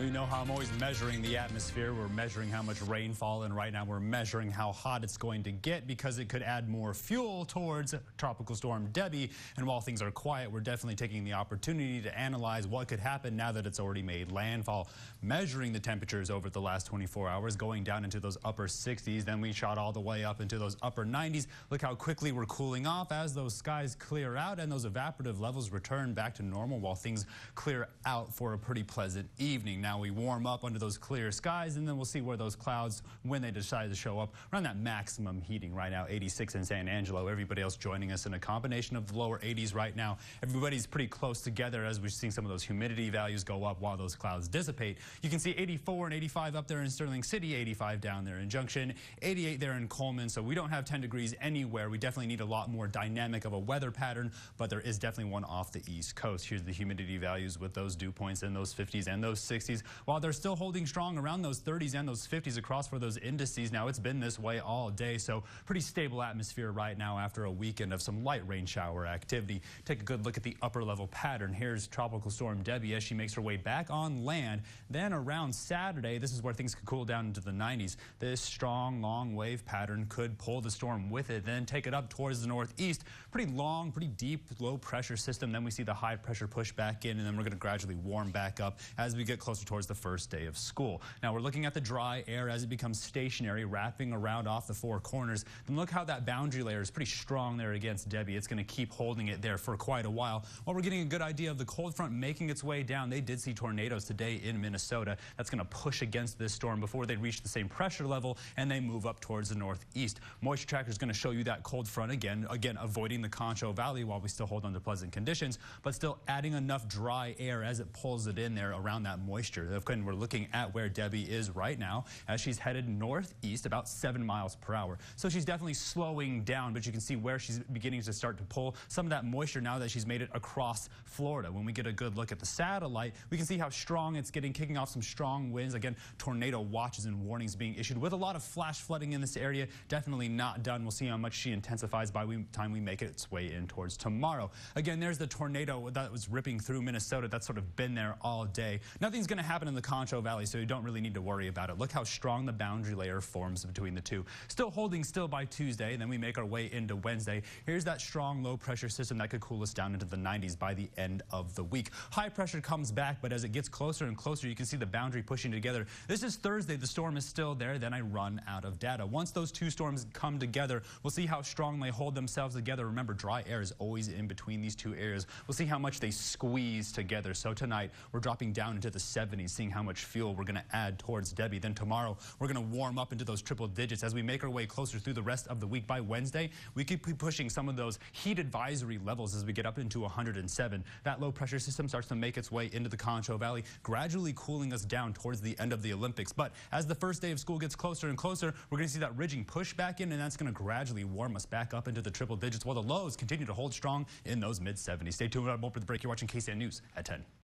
You know how I'm always measuring the atmosphere. We're measuring how much rainfall, and right now we're measuring how hot it's going to get because it could add more fuel towards Tropical Storm Debbie. And while things are quiet, we're definitely taking the opportunity to analyze what could happen now that it's already made landfall. Measuring the temperatures over the last 24 hours, going down into those upper 60s. Then we shot all the way up into those upper 90s. Look how quickly we're cooling off as those skies clear out and those evaporative levels return back to normal while things clear out for a pretty pleasant evening. Now we warm up under those clear skies, and then we'll see where those clouds, when they decide to show up, around that maximum heating right now, 86 in San Angelo. Everybody else joining us in a combination of the lower 80s right now. Everybody's pretty close together as we're seeing some of those humidity values go up while those clouds dissipate. You can see 84 and 85 up there in Sterling City, 85 down there in Junction, 88 there in Coleman. So we don't have 10 degrees anywhere. We definitely need a lot more dynamic of a weather pattern, but there is definitely one off the East Coast. Here's the humidity values with those dew points in those 50s and those 60s. While they're still holding strong around those 30s and those 50s across for those indices. Now it's been this way all day, so pretty stable atmosphere right now after a weekend of some light rain shower activity. Take a good look at the upper level pattern. Here's Tropical Storm Debbie as she makes her way back on land. Then around Saturday, this is where things could cool down into the 90s. This strong long wave pattern could pull the storm with it, then take it up towards the northeast. Pretty long, pretty deep low pressure system. Then we see the high pressure push back in, and then we're going to gradually warm back up as we get closer towards the first day of school. Now we're looking at the dry air as it becomes stationary, wrapping around off the four corners. Then look how that boundary layer is pretty strong there against Debbie. It's going to keep holding it there for quite a while. While we're getting a good idea of the cold front making its way down, they did see tornadoes today in Minnesota. That's going to push against this storm before they reach the same pressure level and they move up towards the northeast. Moisture tracker is going to show you that cold front again avoiding the Concho Valley while we still hold on to pleasant conditions, but still adding enough dry air as it pulls it in there around that moisture. Again, we're looking at where Debbie is right now as she's headed northeast about 7 miles per hour. So she's definitely slowing down, but you can see where she's beginning to start to pull some of that moisture now that she's made it across Florida. When we get a good look at the satellite, we can see how strong it's getting, kicking off some strong winds. Again, tornado watches and warnings being issued with a lot of flash flooding in this area. Definitely not done. We'll see how much she intensifies by the time we make its way in towards tomorrow. Again, there's the tornado that was ripping through Minnesota. That's sort of been there all day. Nothing's going to happen in the Concho Valley, so you don't really need to worry about it. Look how strong the boundary layer forms between the two. Still holding still by Tuesday, and then we make our way into Wednesday. Here's that strong low pressure system that could cool us down into the 90s by the end of the week. High pressure comes back, but as it gets closer and closer, you can see the boundary pushing together. This is Thursday. The storm is still there. Then I run out of data. Once those two storms come together, we'll see how strong they hold themselves together. Remember, dry air is always in between these two areas. We'll see how much they squeeze together. So tonight, we're dropping down into the 70s, seeing how much fuel we're going to add towards Debbie. Then tomorrow, we're going to warm up into those triple digits as we make our way closer through the rest of the week. By Wednesday, we could be pushing some of those heat advisory levels as we get up into 107. That low pressure system starts to make its way into the Concho Valley, gradually cooling us down towards the end of the Olympics. But as the first day of school gets closer and closer, we're going to see that ridging push back in, and that's going to gradually warm us back up into the triple digits while the lows continue to hold strong in those mid-70s. Stay tuned. More for the break. You're watching KSAN News at 10.